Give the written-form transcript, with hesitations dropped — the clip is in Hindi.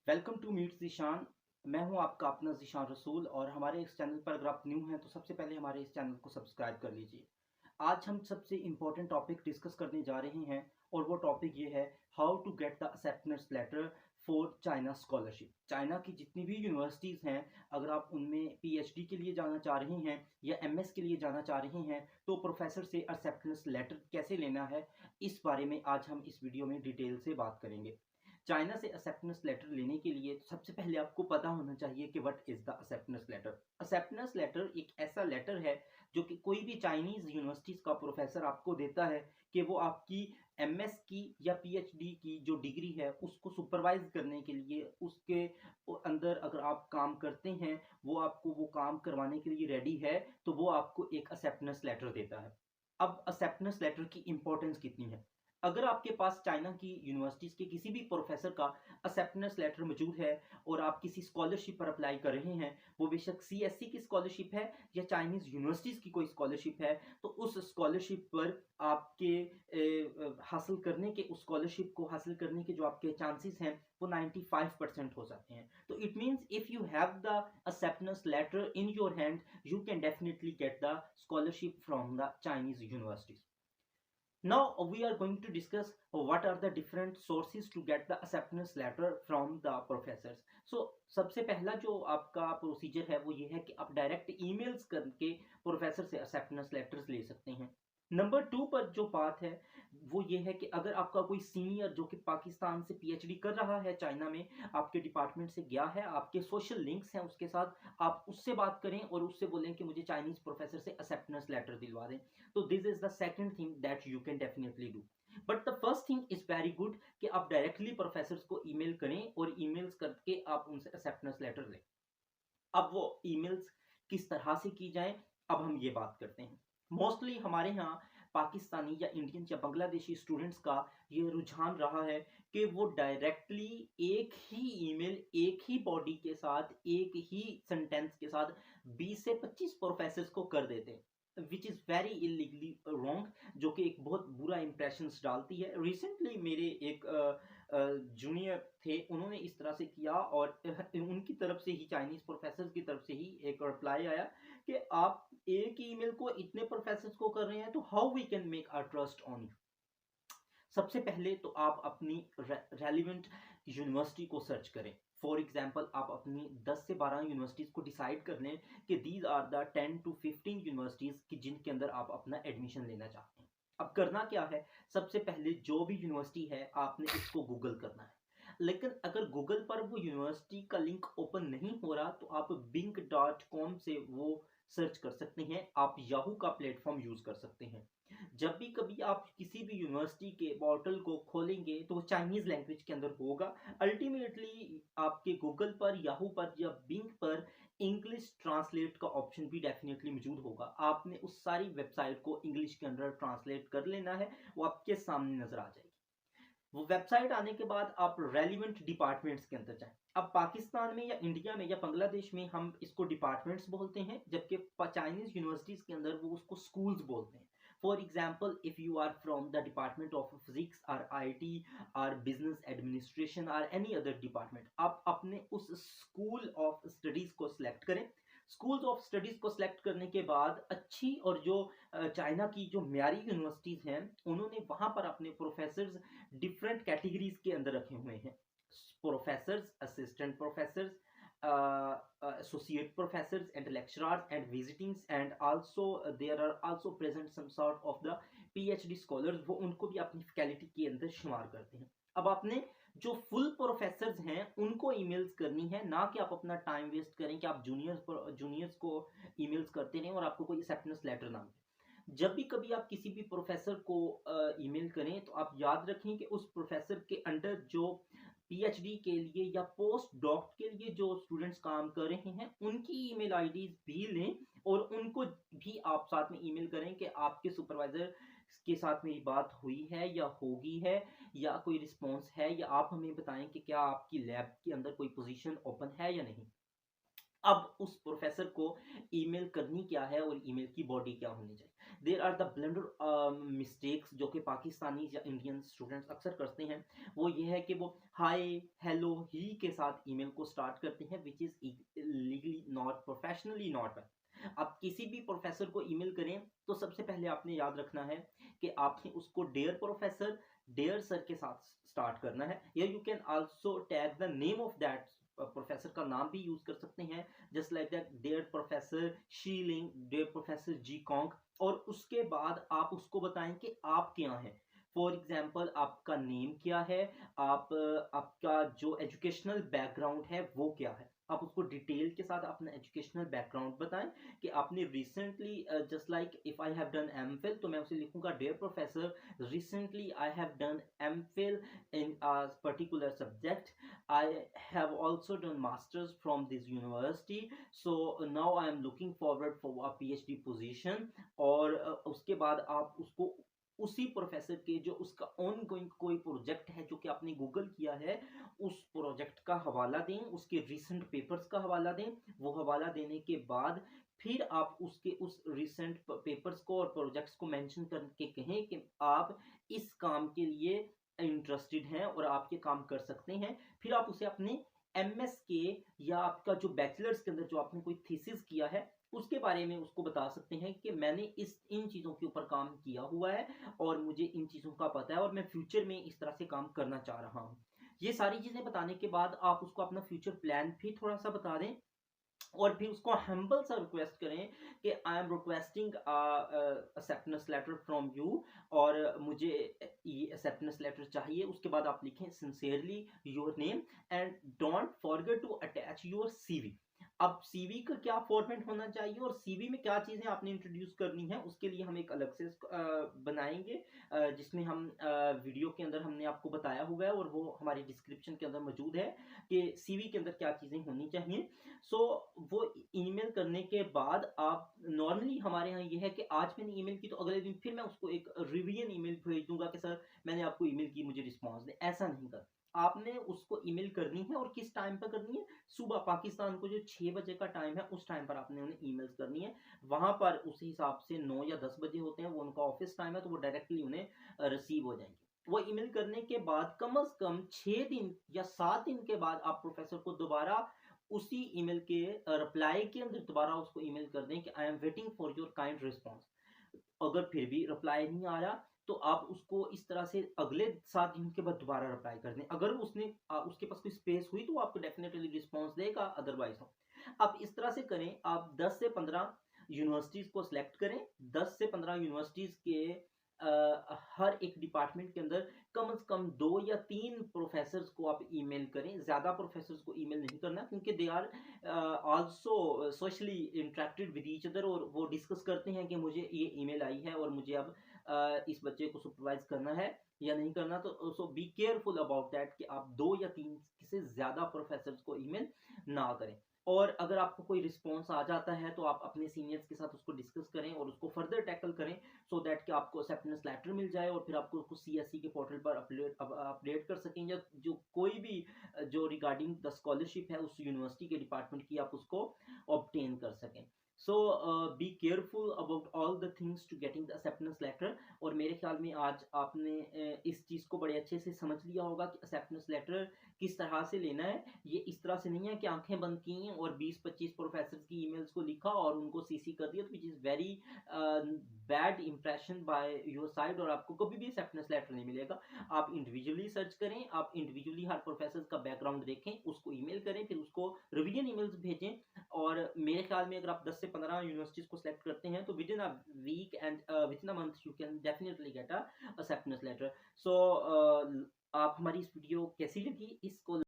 Welcome to meet Zeeshan. मैं हूं आपका अपना ज़ीशान रसूल और हमारे इस चैनल पर अगर आप न्यू हैं तो सबसे पहले हमारे इस चैनल को सब्सक्राइब कर लीजिए। आज हम सबसे इम्पोर्टेंट टॉपिक डिस्कस करने जा रहे हैं और वो टॉपिक ये है how to get the acceptance letter for China scholarship. China की जितनी भी यूनिवर्सिटीज़ हैं, अगर आप उनमें पीएचडी के लिए जाना चाह रहे हैं या एमएस के लिए जाना चाह रहे हैं तो प्रोफेसर से एक्सेप्टेंस लेटर कैसे लेना है, इस बारे में आज हम इस वीडियो में डिटेल से बात करेंगे। चाइना से एक्सेप्टेंस लेटर लेने के लिए सबसे पहले आपको पता होना चाहिए कि what is the acceptance letter. Acceptance letter एक ऐसा लेटर है जो कि कोई भी चाइनीज यूनिवर्सिटीज का प्रोफेसर आपको देता है कि वो आपकी एमएस की या पीएचडी की जो डिग्री है उसको सुपरवाइज करने के लिए, उसके अंदर अगर आप काम करते हैं, वो आपको वो काम करवाने के लिए रेडी है, तो वो आपको एक एक्सेप्टेंस लेटर देता है। अब एक्सेप्टेंस लेटर की इंपॉर्टेंस कितनी है? अगर आपके पास चाइना की यूनिवर्सिटीज के किसी भी प्रोफेसर का एक्सेप्टेंस लेटर मौजूद है और आप किसी स्कॉलरशिप पर अप्लाई कर रहे हैं, वो बेशक सीएससी की स्कॉलरशिप है या चाइनीज यूनिवर्सिटीज की कोई स्कॉलरशिप है, तो उस स्कॉलरशिप पर आपके हासिल करने के, उस स्कॉलरशिप को हासिल करने के जो आपके चांसेस हैं वो 95% हो जाते हैं। तो it means if you have the acceptance letter in your hand, you can definitely get the scholarship from the Chinese universities. Now we are going to discuss what are the different sources to get the acceptance letter from the professors. So सबसे पहला जो आपका प्रोसीजर है वो ये है कि आप डायरेक्ट ईमेल्स करके प्रोफेसर से एक्सेप्टेंस लेटर्स ले सकते हैं। नंबर टू पर जो बात है वो ये है कि अगर आपका कोई सीनियर जो कि पाकिस्तान से पीएचडी कर रहा है चाइना में, आपके डिपार्टमेंट से गया है, आपके सोशल लिंक्स हैं उसके साथ, आप उससे बात करें और उससे बोलें कि मुझे चाइनीज प्रोफेसर से एक्सेप्टेंस लेटर दिलवा दें। तो this is the second thing that you can definitely do. But the first thing is very good कि आप डायरेक्टली प्रोफेसर्स को ईमेल करें और ईमेल्स करके आप उनसे एक्सेप्टेंस लेटर लें। अब वो ईमेल्स किस तरह से की जाए, अब हम ये बात करते हैं। मोस्टली हमारे यहाँ पाकिस्तानी या इंडियन या बांग्लादेशी स्टूडेंट्स का ये रुझान रहा है कि वो डायरेक्टली एक ही ईमेल, एक ही बॉडी के साथ, एक ही सेंटेंस के साथ 20 से 25 प्रोफेसर्स को कर देते हैं, which is very illegally wrong, जो कि एक बहुत बुरा इंप्रेशन डालती है। रिसेंटली मेरे एक जूनियर थे, उन्होंने इस तरह से किया और उनकी तरफ से ही, चाइनीज प्रोफेसर की तरफ से ही एक रिप्लाई आया कि आप एक ही ईमेल को इतने प्रोफेसर्स को कर रहे हैं, तो how we can make our trust on you. सबसे पहले तो आप अपनी रेलिवेंट यूनिवर्सिटी को सर्च करें। फॉर एग्जाम्पल, आप अपनी 10 से 12 यूनिवर्सिटीज़ को डिसाइड कर लें कि these are the 10 to 15 universities की जिनके अंदर आप अपना एडमिशन लेना चाहते हैं। अब करना क्या है, सबसे पहले जो भी यूनिवर्सिटी है आपने उसको गूगल करना है। लेकिन अगर गूगल पर वो यूनिवर्सिटी का लिंक ओपन नहीं हो रहा तो आप bing.com से वो सर्च कर सकते हैं, आप याहू का प्लेटफॉर्म यूज कर सकते हैं। जब भी कभी आप किसी भी यूनिवर्सिटी के पोर्टल को खोलेंगे तो वो चाइनीज लैंग्वेज के अंदर होगा। अल्टीमेटली आपके गूगल पर, याहू पर या बिंग पर इंग्लिश ट्रांसलेट का ऑप्शन भी डेफिनेटली मौजूद होगा। आपने उस सारी वेबसाइट को इंग्लिश के अंदर ट्रांसलेट कर लेना है, वो आपके सामने नजर आ जाएगी। वो वेबसाइट आने के बाद आप रेलिवेंट डिपार्टमेंट्स के अंदर जाएं। अब पाकिस्तान में या इंडिया में या बांग्लादेश में हम इसको डिपार्टमेंट्स बोलते हैं, जबकि चाइनीज यूनिवर्सिटीज के अंदर वो उसको स्कूल्स बोलते हैं। For example, if you are from the department of physics और आईटी और बिजनेस एडमिनिस्ट्रेशन और एनी अदर डिपार्टमेंट, आप अपने उस स्कूल ऑफ स्टडीज को सिलेक्ट करें। स्कूल्स ऑफ स्टडीज को सिलेक्ट करने के बाद अच्छी और जो चाइना की जो म्यारी यूनिवर्सिटीज हैं, उन्होंने वहां पर अपने प्रोफेसर्स डिफरेंट कैटेगरीज के अंदर रखे हुए हैं। Professors, assistant professors, associate professors and lecturers and visitings, and also there are also present some sort of the PhD scholars, वो उनको भी अपनी फैकल्टी के अंदर शुमार करते हैं। अब आपने जो फुल प्रोफेसर्स हैं उनको ईमेल्स करनी है, ना कि आप अपना टाइम वेस्ट करें कि आप जूनियर्स को ईमेल्स करते रहें और आपको कोई एक्सेप्टेंस लेटर ना मिले। जब भी कभी आप किसी भी प्रोफेसर को ईमेल करें तो आप याद रखें कि उस प्रोफेसर के अंडर जो पीएचडी के लिए या पोस्ट डॉक के लिए जो स्टूडेंट्स काम कर रहे हैं उनकी ईमेल आईडीज भी लें और उनको भी आप साथ में ईमेल करें कि आपके सुपरवाइजर के साथ मेरी बात हुई है या होगी है, या कोई रिस्पॉन्स है, या आप हमें बताएं कि क्या आपकी लैब के अंदर कोई पोजीशन ओपन है या नहीं। अब उस प्रोफेसर को ईमेल करनी क्या है और ईमेल की बॉडी क्या होनी चाहिए। There are the blunder mistakes जो कि पाकिस्तानी या इंडियन स्टूडेंट्स अक्सर करते हैं। वो ये है कि वो हाय हेलो ही के साथ ईमेल को स्टार्ट करते हैं, which is legally not, professionally not. आप किसी भी प्रोफेसर को ईमेल करें तो सबसे पहले आपने याद रखना है कि आपने उसको डियर प्रोफेसर, डियर सर के साथ स्टार्ट करना है, या you can also tag the name of that professor का नाम भी यूज कर सकते हैं, just like that dear professor Schilling, dear professor Ji Kong. और उसके बाद आप उसको बताएं कि आप क्या हैं। फॉर एग्जाम्पल आपका नेम क्या है, आपका जो एजुकेशनल बैकग्राउंड है वो क्या है। आप उसको डिटेल के साथ अपना एजुकेशनल बैकग्राउंड बताएं कि आपने recently, just like if I have done MPhil तो मैं उसे लिखूंगा dear professor, recently I have done MPhil in a particular subject, I have also done masters from this university, so now I am looking forward for a PhD position। और उसके बाद आप उसको उसी प्रोफेसर के जो उसका ऑन गोइंग कोई प्रोजेक्ट है जो कि आपने गूगल किया है, उस प्रोजेक्ट का हवाला दें, उसके रिसेंट पेपर्स का हवाला दें। वो हवाला देने के बाद फिर आप उसके उस रिसेंट पेपर्स को और प्रोजेक्ट्स को मेंशन करके कहें कि आप इस काम के लिए इंटरेस्टेड हैं और आप ये काम कर सकते हैं। फिर आप उसे अपने एमएस के या आपका जो बैचलर्स के अंदर जो आपने कोई थीसिस किया है उसके बारे में उसको बता सकते हैं कि मैंने इस इन चीज़ों के ऊपर काम किया हुआ है और मुझे इन चीज़ों का पता है और मैं फ्यूचर में इस तरह से काम करना चाह रहा हूँ। ये सारी चीज़ें बताने के बाद आप उसको अपना फ्यूचर प्लान भी थोड़ा सा बता दें और फिर उसको हम्बल सा रिक्वेस्ट करें कि I am requesting acceptance letter from you, और मुझे ये एक्सेप्टेंस लेटर चाहिए। उसके बाद आप लिखें sincerely your name and don't forget to attach your CV. अब सीवी का क्या फॉर्मेट होना चाहिए और सीवी में क्या चीज़ें आपने इंट्रोड्यूस करनी है उसके लिए हम एक अलग से बनाएंगे, जिसमें हम वीडियो के अंदर हमने आपको बताया हुआ है और वो हमारी डिस्क्रिप्शन के अंदर मौजूद है कि सीवी के अंदर क्या चीज़ें होनी चाहिए। सो वो ईमेल करने के बाद आप नॉर्मली हमारे यहाँ ये है कि आज मैंने ईमेल की तो अगले दिन फिर मैं उसको एक रिवीजन ईमेल भेज दूंगा कि सर मैंने आपको ईमेल की, मुझे रिस्पांस दें। ऐसा नहीं कर, आपने उसको ईमेल करनी है और किस टाइम पर करनी है, सुबह पाकिस्तान को जो 6 बजे का टाइम है उस टाइम पर आपने उन्हें ईमेल्स करनी है। वहां पर उस हिसाब से 9 या 10 बजे होते हैं, वो उनका ऑफिस टाइम है, तो वो डायरेक्टली उन्हें रिसीव हो जाएंगे। वो ईमेल करने के बाद कम से कम 6 दिन या 7 दिन के बाद आप प्रोफेसर को दोबारा उसी ईमेल के रिप्लाई के अंदर दोबारा उसको ईमेल कर दें कि I am waiting for your kind response. अगर फिर भी रिप्लाई नहीं आ रहा तो आप उसको इस तरह से अगले 7 दिन के बाद दोबारा रिप्लाई कर दें। अगर उसने उसके पास कोई स्पेस हुई तो वो आपको डेफिनेटली रिस्पॉन्स देगा, अदरवाइज हो। आप इस तरह से करें, आप 10 से 15 यूनिवर्सिटीज़ को सिलेक्ट करें। 10 से 15 यूनिवर्सिटीज़ के हर एक डिपार्टमेंट के अंदर कम से कम 2 या 3 प्रोफेसर्स को आप ईमेल करें। ज़्यादा प्रोफेसर्स को ईमेल नहीं करना क्योंकि they are also socially interacted with each other, और वो डिस्कस करते हैं कि मुझे ये ईमेल आई है और मुझे अब इस बच्चे को सुपरवाइज करना है या नहीं करना। तो सो बी केयरफुल अबाउट दैट कि आप 2 या 3 से ज़्यादा प्रोफेसर्स को ईमेल ना करें। और अगर आपको कोई रिस्पॉन्स आ जाता है तो आप अपने सीनियर्स के साथ उसको डिस्कस करें और उसको फर्दर टैकल करें, सो दैट कि आपको एक्सेप्टेंस लेटर मिल जाए और फिर आपको उसको सीएससी के पोर्टल पर अपडेट कर सकें, या जो कोई भी जो रिगार्डिंग द स्कॉलरशिप है उस यूनिवर्सिटी के डिपार्टमेंट की आप उसको ऑब्टेन कर सकें। So be careful about all the things to getting the acceptance letter. और मेरे ख्याल में आज आपने इस चीज़ को बड़े अच्छे से समझ लिया होगा कि एक्सेप्टेंस लेटर किस तरह से लेना है। ये इस तरह से नहीं है कि आंखें बंद की और 20-25 प्रोफेसर की ईमेल्स को लिखा और उनको सीसी कर दिया, which is very bad impression by your side, और आपको कभी भी एक्सेप्टेंस लेटर नहीं मिलेगा। आप इंडिविजुअली सर्च करें, आप इंडिविजुअली हर प्रोफेसर का बैकग्राउंड देखें, उसको ईमेल करें, फिर उसको रिवीजन ईमेल्स भेजें। और मेरे ख्याल में अगर आप 10 से 15 यूनिवर्सिटीज को सिलेक्ट करते हैं तो within a week and within a month you can definitely get a acceptance letter. So आप हमारी इस वीडियो कैसी लगी, इसको